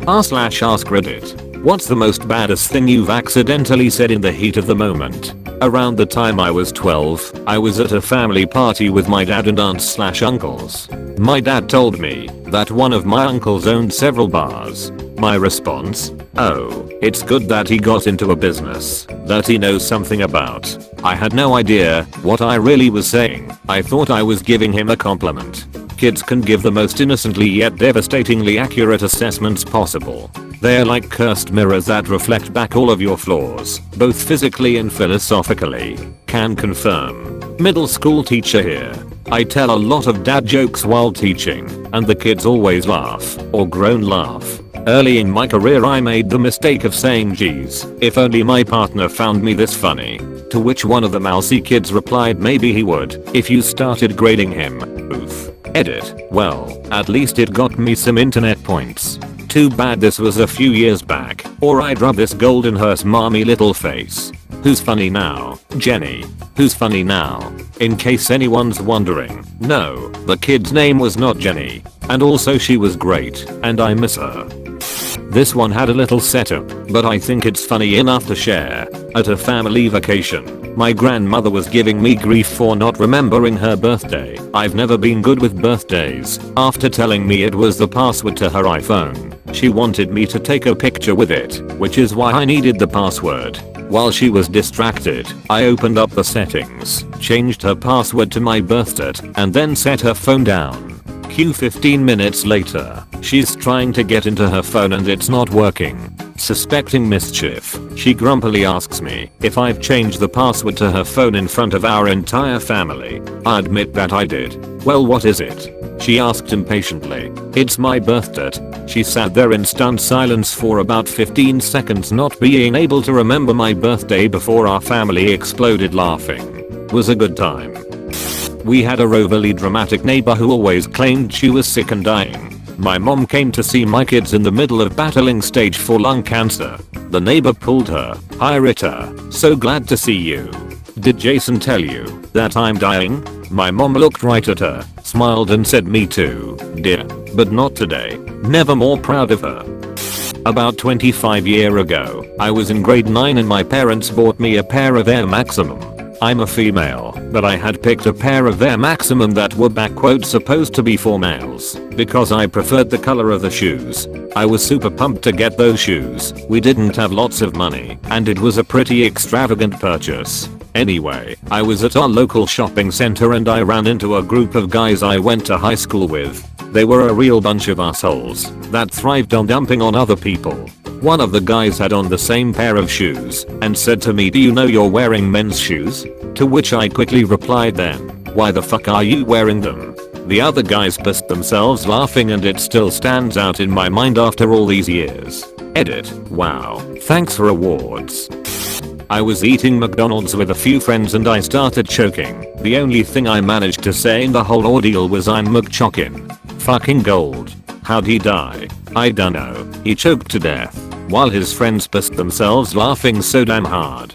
r/AskReddit. What's the most baddest thing you've accidentally said in the heat of the moment? Around the time I was 12, I was at a family party with my dad and aunts/uncles. My dad told me that one of my uncles owned several bars. My response? Oh, it's good that he got into a business that he knows something about. I had no idea what I really was saying. I thought I was giving him a compliment. Kids can give the most innocently yet devastatingly accurate assessments possible. They're like cursed mirrors that reflect back all of your flaws, both physically and philosophically. Can confirm. Middle school teacher here. I tell a lot of dad jokes while teaching, and the kids always laugh, or groan laugh. Early in my career I made the mistake of saying geez, if only my partner found me this funny. To which one of the mousy kids replied maybe he would, if you started grading him. Oof. Edit. Well, at least it got me some internet points. Too bad this was a few years back, or I'd rub this gold in her smarmy little face. Who's funny now? Jenny. Who's funny now? In case anyone's wondering, no, the kid's name was not Jenny. And also she was great, and I miss her. This one had a little setup, but I think it's funny enough to share. At a family vacation, my grandmother was giving me grief for not remembering her birthday. I've never been good with birthdays. After telling me it was the password to her iPhone, she wanted me to take a picture with it, which is why I needed the password. While she was distracted, I opened up the settings, changed her password to my birthday, and then set her phone down. Cue 15 minutes later, she's trying to get into her phone and it's not working. Suspecting mischief, she grumpily asks me if I've changed the password to her phone in front of our entire family. I admit that I did. Well, what is it? She asked impatiently. It's my birthday. She sat there in stunned silence for about 15 seconds, not being able to remember my birthday before our family exploded laughing. Was a good time. We had a overly dramatic neighbor who always claimed she was sick and dying. My mom came to see my kids in the middle of battling stage 4 lung cancer. The neighbor pulled her. Hi Rita, so glad to see you. Did Jason tell you that I'm dying? My mom looked right at her, smiled and said me too, dear, but not today. Never more proud of her. About 25 years ago, I was in grade 9 and my parents bought me a pair of Air Maximum. I'm a female, but I had picked a pair of Air Maximum that were back quote supposed to be for males, because I preferred the color of the shoes. I was super pumped to get those shoes. We didn't have lots of money, and it was a pretty extravagant purchase. Anyway, I was at our local shopping center and I ran into a group of guys I went to high school with. They were a real bunch of assholes that thrived on dumping on other people. One of the guys had on the same pair of shoes and said to me, do you know you're wearing men's shoes? To which I quickly replied then, why the fuck are you wearing them? The other guys pissed themselves laughing and it still stands out in my mind after all these years. Edit. Wow. Thanks for awards. I was eating McDonald's with a few friends and I started choking. The only thing I managed to say in the whole ordeal was I'm McChockin'. Fucking gold. How'd he die? I dunno. He choked to death, while his friends pissed themselves laughing so damn hard.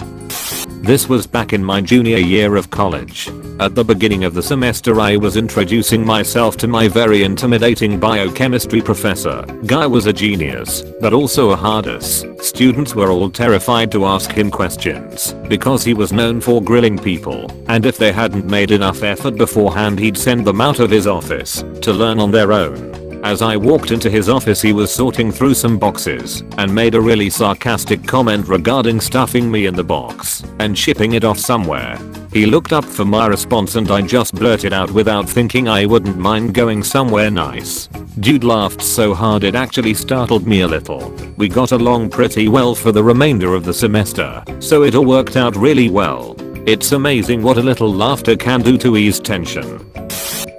This was back in my junior year of college. At the beginning of the semester I was introducing myself to my very intimidating biochemistry professor. Guy was a genius, but also a hard ass. Students were all terrified to ask him questions, because he was known for grilling people, and if they hadn't made enough effort beforehand he'd send them out of his office to learn on their own. As I walked into his office he was sorting through some boxes and made a really sarcastic comment regarding stuffing me in the box and shipping it off somewhere. He looked up for my response and I just blurted out without thinking I wouldn't mind going somewhere nice. Dude laughed so hard it actually startled me a little. We got along pretty well for the remainder of the semester, so it all worked out really well. It's amazing what a little laughter can do to ease tension.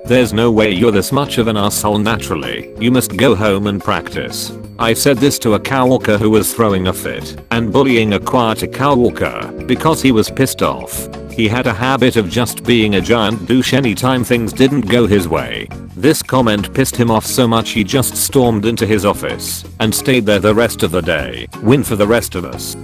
There's no way you're this much of an asshole naturally. You must go home and practice. I said this to a coworker who was throwing a fit and bullying a quieter coworker because he was pissed off. He had a habit of just being a giant douche anytime things didn't go his way. This comment pissed him off so much he just stormed into his office and stayed there the rest of the day. Win for the rest of us.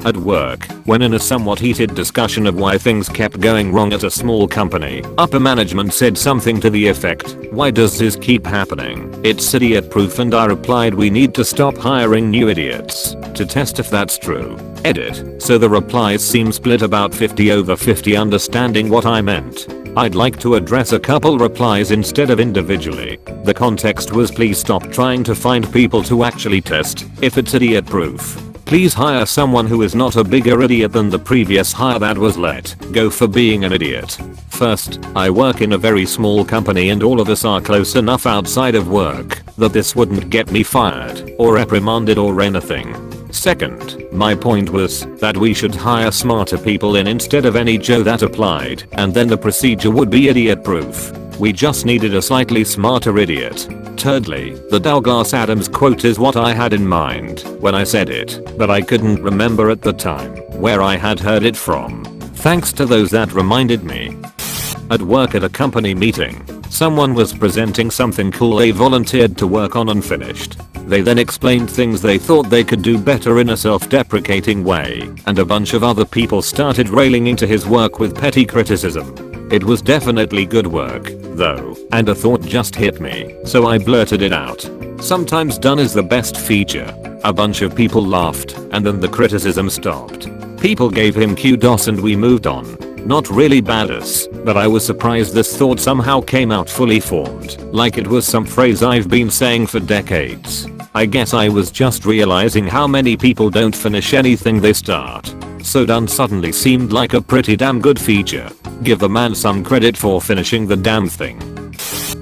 At work, when in a somewhat heated discussion of why things kept going wrong at a small company, upper management said something to the effect, "Why does this keep happening? It's idiot proof," and I replied, "We need to stop hiring new idiots to test if that's true." Edit. So the replies seem split about 50/50 understanding what I meant. I'd like to address a couple replies instead of individually. The context was, please stop trying to find people to actually test if it's idiot proof. Please hire someone who is not a bigger idiot than the previous hire that was let go for being an idiot. First, I work in a very small company and all of us are close enough outside of work that this wouldn't get me fired or reprimanded or anything. Second, my point was that we should hire smarter people in instead of any Joe that applied, and then the procedure would be idiot proof. We just needed a slightly smarter idiot. Thirdly, the Douglas Adams quote is what I had in mind when I said it, but I couldn't remember at the time where I had heard it from. Thanks to those that reminded me. At work at a company meeting, someone was presenting something cool they volunteered to work on and finished. They then explained things they thought they could do better in a self-deprecating way, and a bunch of other people started railing into his work with petty criticism. It was definitely good work, though, and a thought just hit me, so I blurted it out. Sometimes done is the best feature. A bunch of people laughed, and then the criticism stopped. People gave him kudos and we moved on. Not really badass, but I was surprised this thought somehow came out fully formed, like it was some phrase I've been saying for decades. I guess I was just realizing how many people don't finish anything they start. So done suddenly seemed like a pretty damn good feature. Give the man some credit for finishing the damn thing.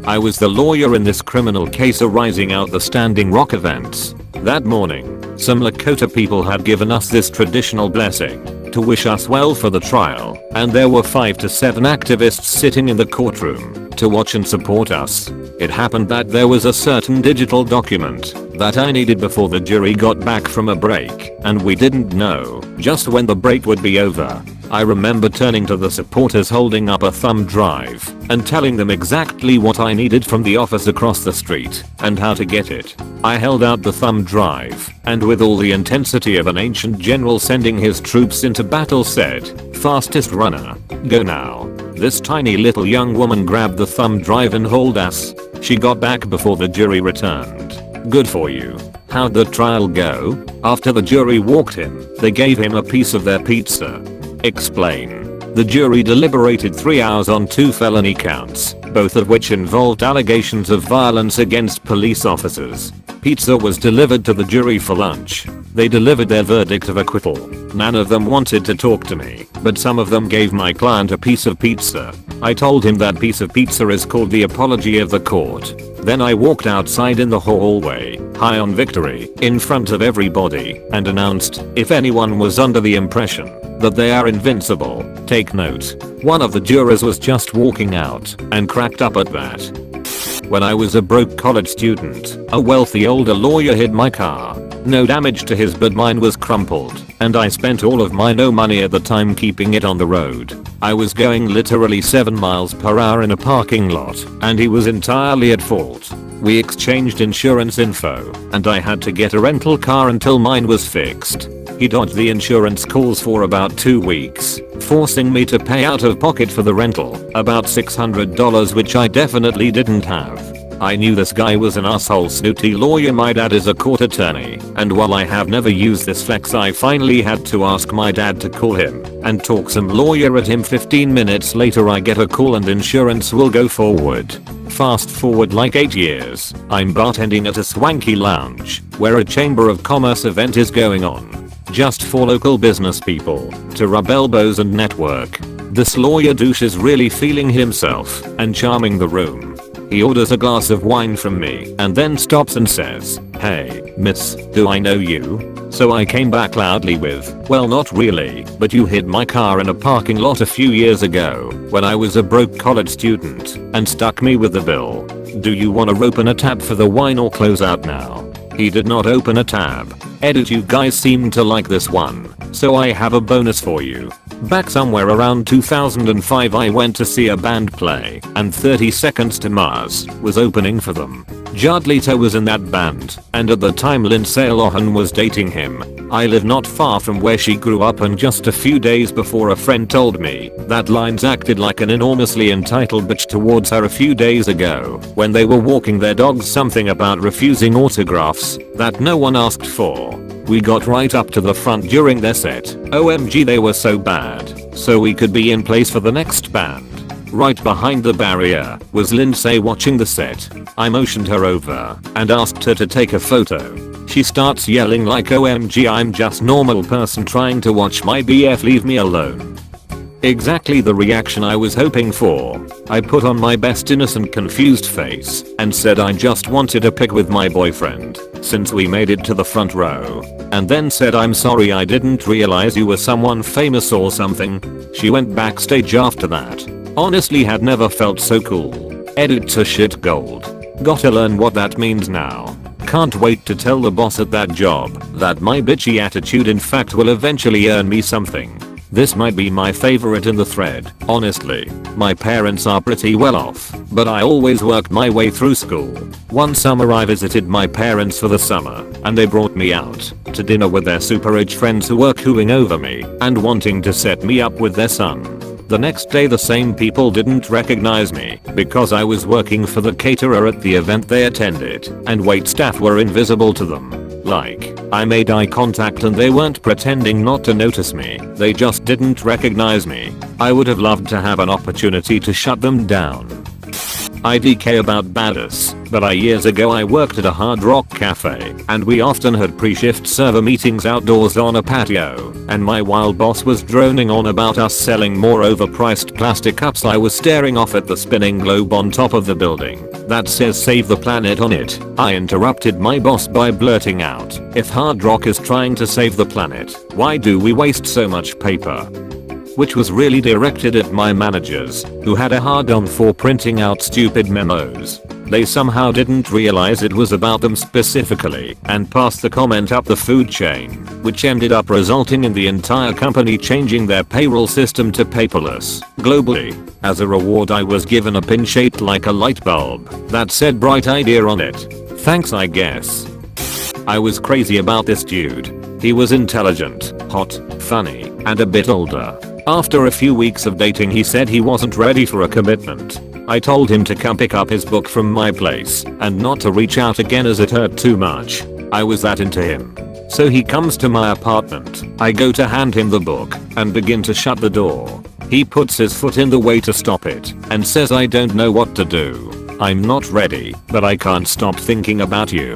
I was the lawyer in this criminal case arising out the Standing Rock events. That morning, some Lakota people had given us this traditional blessing to wish us well for the trial, and there were 5 to 7 activists sitting in the courtroom to watch and support us. It happened that there was a certain digital document that I needed before the jury got back from a break, and we didn't know just when the break would be over. I remember turning to the supporters holding up a thumb drive and telling them exactly what I needed from the office across the street and how to get it. I held out the thumb drive and with all the intensity of an ancient general sending his troops into battle said, "Fastest runner, go now." This tiny little young woman grabbed the thumb drive and hauled ass. She got back before the jury returned. Good for you. How'd the trial go? After the jury walked in, they gave him a piece of their pizza. Explain. The jury deliberated 3 hours on 2 felony counts, both of which involved allegations of violence against police officers. Pizza was delivered to the jury for lunch. They delivered their verdict of acquittal. None of them wanted to talk to me, but some of them gave my client a piece of pizza. I told him that piece of pizza is called the apology of the court. Then I walked outside in the hallway, high on victory, in front of everybody, and announced, if anyone was under the impression that they are invincible, take note. One of the jurors was just walking out and cracked up at that. When I was a broke college student, a wealthy older lawyer hit my car. No damage to his, but mine was crumpled, and I spent all of my no money at the time keeping it on the road. I was going literally 7 miles per hour in a parking lot, and he was entirely at fault. We exchanged insurance info, and I had to get a rental car until mine was fixed. He dodged the insurance calls for about 2 weeks, forcing me to pay out of pocket for the rental, about $600, which I definitely didn't have. I knew this guy was an asshole snooty lawyer. My dad is a court attorney, and while I have never used this flex, I finally had to ask my dad to call him and talk some lawyer at him. 15 minutes later I get a call and insurance will go forward. Fast forward like 8 years, I'm bartending at a swanky lounge where a chamber of commerce event is going on. Just for local business people to rub elbows and network. This lawyer douche is really feeling himself and charming the room. He orders a glass of wine from me and then stops and says, "Hey, miss, do I know you?" So I came back loudly with, "Well, not really, but you hid my car in a parking lot a few years ago when I was a broke college student and stuck me with the bill. Do you wanna open a tab for the wine or close out now?" He did not open a tab. Edit. You guys seem to like this one, so I have a bonus for you. Back somewhere around 2005 I went to see a band play and 30 Seconds to Mars was opening for them. Jared Leto was in that band and at the time Lindsay Lohan was dating him. I live not far from where she grew up and just a few days before a friend told me that Lines acted like an enormously entitled bitch towards her a few days ago when they were walking their dogs, something about refusing autographs that no one asked for. We got right up to the front during their set. OMG, they were so bad. So we could be in place for the next band. Right behind the barrier was Lindsay watching the set. I motioned her over and asked her to take a photo. She starts yelling like, OMG, I'm just normal person trying to watch my BF, leave me alone. Exactly the reaction I was hoping for. I put on my best innocent confused face and said I just wanted a pic with my boyfriend since we made it to the front row, and then said I'm sorry, I didn't realize you were someone famous or something. She went backstage after that. Honestly, had never felt so cool. Edit to shit gold. Gotta learn what that means now. Can't wait to tell the boss at that job that my bitchy attitude in fact will eventually earn me something. This might be my favorite in the thread. Honestly, my parents are pretty well off, but I always worked my way through school. One summer I visited my parents for the summer, and they brought me out to dinner with their super rich friends who were cooing over me and wanting to set me up with their son. The next day the same people didn't recognize me because I was working for the caterer at the event they attended, and waitstaff were invisible to them. Like, I made eye contact and they weren't pretending not to notice me, they just didn't recognize me. I would have loved to have an opportunity to shut them down. IDK about badass, but years ago I worked at a Hard Rock cafe and we often had pre-shift server meetings outdoors on a patio, and my wild boss was droning on about us selling more overpriced plastic cups. I was staring off at the spinning globe on top of the building that says save the planet on it. I interrupted my boss by blurting out, if Hard Rock is trying to save the planet, why do we waste so much paper? Which was really directed at my managers, who had a hard-on for printing out stupid memos. They somehow didn't realize it was about them specifically and passed the comment up the food chain, which ended up resulting in the entire company changing their payroll system to paperless globally. As a reward I was given a pin shaped like a light bulb that said bright idea on it. Thanks, I guess. I was crazy about this dude. He was intelligent, hot, funny, and a bit older. After a few weeks of dating he said he wasn't ready for a commitment. I told him to come pick up his book from my place and not to reach out again as it hurt too much. I was that into him. So he comes to my apartment. I go to hand him the book and begin to shut the door. He puts his foot in the way to stop it and says, I don't know what to do. I'm not ready, but I can't stop thinking about you.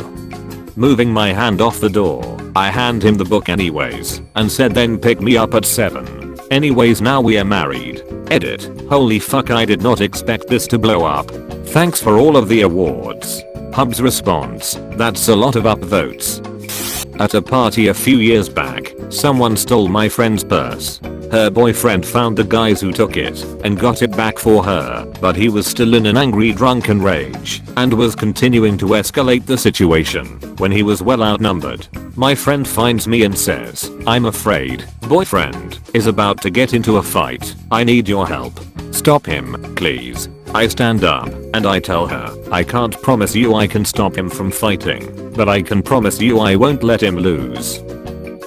Moving my hand off the door, I hand him the book anyways and said then pick me up at 7. Anyways, now we are married. Edit. Holy fuck, I did not expect this to blow up. Thanks for all of the awards. Hub's response, that's a lot of upvotes. At a party a few years back, someone stole my friend's purse. Her boyfriend found the guys who took it and got it back for her, but he was still in an angry drunken rage and was continuing to escalate the situation when he was well outnumbered. My friend finds me and says, I'm afraid boyfriend is about to get into a fight. I need your help. Stop him, please. I stand up and I tell her, I can't promise you I can stop him from fighting, but I can promise you I won't let him lose.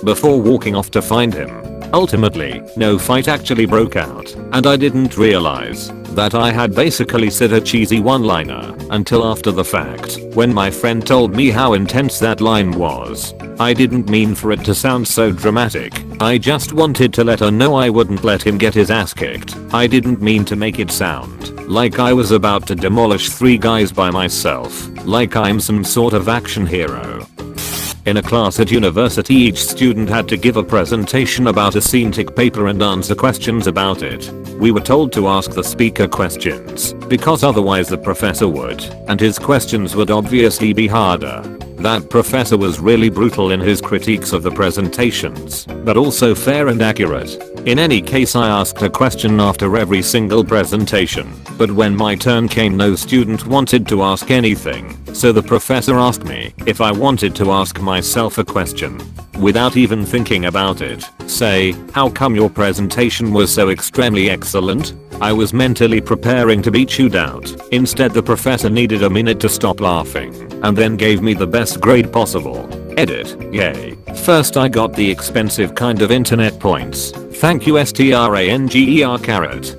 Before walking off to find him, ultimately, no fight actually broke out, and I didn't realize that I had basically said a cheesy one-liner until after the fact, when my friend told me how intense that line was. I didn't mean for it to sound so dramatic. I just wanted to let her know I wouldn't let him get his ass kicked. I didn't mean to make it sound like I was about to demolish 3 guys by myself, like I'm some sort of action hero. In a class at university, each student had to give a presentation about a scene, tick paper and answer questions about it. We were told to ask the speaker questions because otherwise the professor would, and his questions would obviously be harder. That professor was really brutal in his critiques of the presentations, but also fair and accurate. In any case, I asked a question after every single presentation, but when my turn came no student wanted to ask anything, so the professor asked me if I wanted to ask myself a question. without even thinking about it, say, "How come your presentation was so extremely excellent?" I was mentally preparing to be chewed out. Instead, the professor needed a minute to stop laughing and then gave me the best grade possible. Edit. Yay. First I got the expensive kind of internet points. Thank you STRANGER carrot.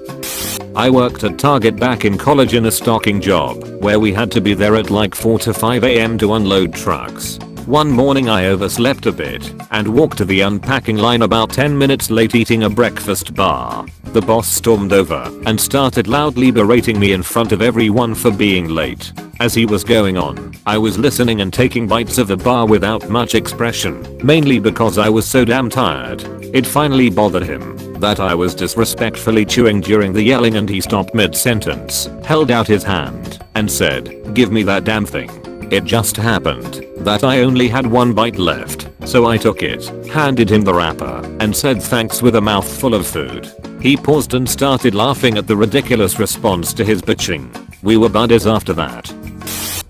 I worked at Target back in college in a stocking job where we had to be there at like 4 to 5 am to unload trucks. One morning I overslept a bit and walked to the unpacking line about 10 minutes late eating a breakfast bar. The boss stormed over and started loudly berating me in front of everyone for being late. As he was going on, I was listening and taking bites of the bar without much expression, mainly because I was so damn tired. It finally bothered him that I was disrespectfully chewing during the yelling, and he stopped mid-sentence, held out his hand, and said, "Give me that damn thing." It just happened that I only had one bite left, so I took it, handed him the wrapper, and said thanks with a mouthful of food. He paused and started laughing at the ridiculous response to his bitching. We were buddies after that.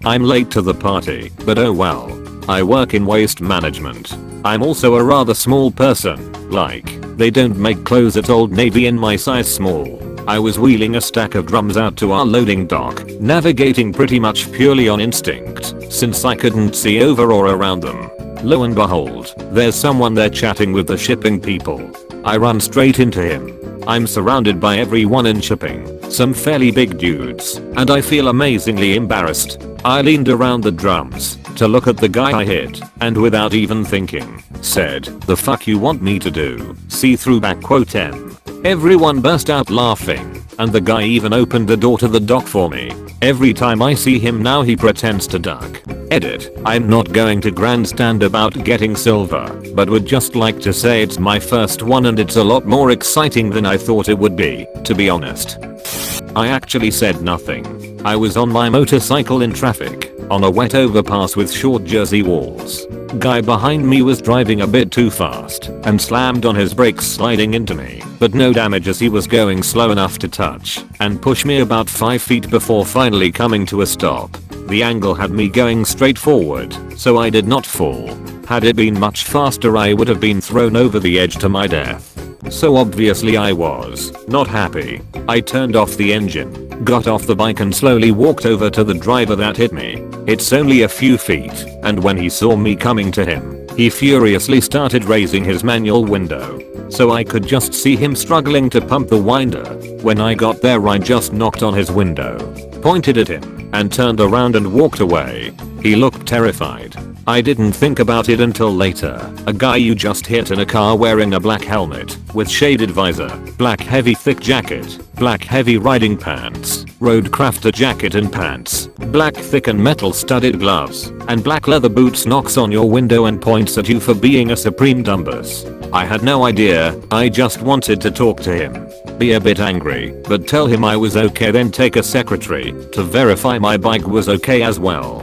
I'm late to the party, but oh well. I work in waste management. I'm also a rather small person, like, they don't make clothes at Old Navy in my size small. I was wheeling a stack of drums out to our loading dock, navigating pretty much purely on instinct, since I couldn't see over or around them. Lo and behold, there's someone there chatting with the shipping people. I run straight into him. I'm surrounded by everyone in shipping, some fairly big dudes, and I feel amazingly embarrassed. I leaned around the drums to look at the guy I hit, and without even thinking, said, "The fuck you want me to do?" See through back quote M. Everyone burst out laughing, and the guy even opened the door to the dock for me. Every time I see him now he pretends to duck. Edit. I'm not going to grandstand about getting silver, but would just like to say it's my first one and it's a lot more exciting than I thought it would be, to be honest. I actually said nothing. I was on my motorcycle in traffic, on a wet overpass with short jersey walls. Guy behind me was driving a bit too fast and slammed on his brakes, sliding into me, but no damage as he was going slow enough to touch and push me about 5 feet before finally coming to a stop. The angle had me going straight forward, so I did not fall. Had it been much faster I would have been thrown over the edge to my death. So obviously I was not happy. I turned off the engine, got off the bike and slowly walked over to the driver that hit me. It's only a few feet, and when he saw me coming to him, he furiously started raising his manual window. So I could just see him struggling to pump the winder. When I got there I just knocked on his window, pointed at him, and turned around and walked away. He looked terrified. I didn't think about it until later. A guy you just hit in a car wearing a black helmet with shaded visor, black heavy thick jacket, black heavy riding pants, road crafter jacket and pants, black thick and metal studded gloves, and black leather boots knocks on your window and points at you for being a supreme dumbass. I had no idea, I just wanted to talk to him. Be a bit angry, but tell him I was okay, then take a secretary to verify my bike was okay as well.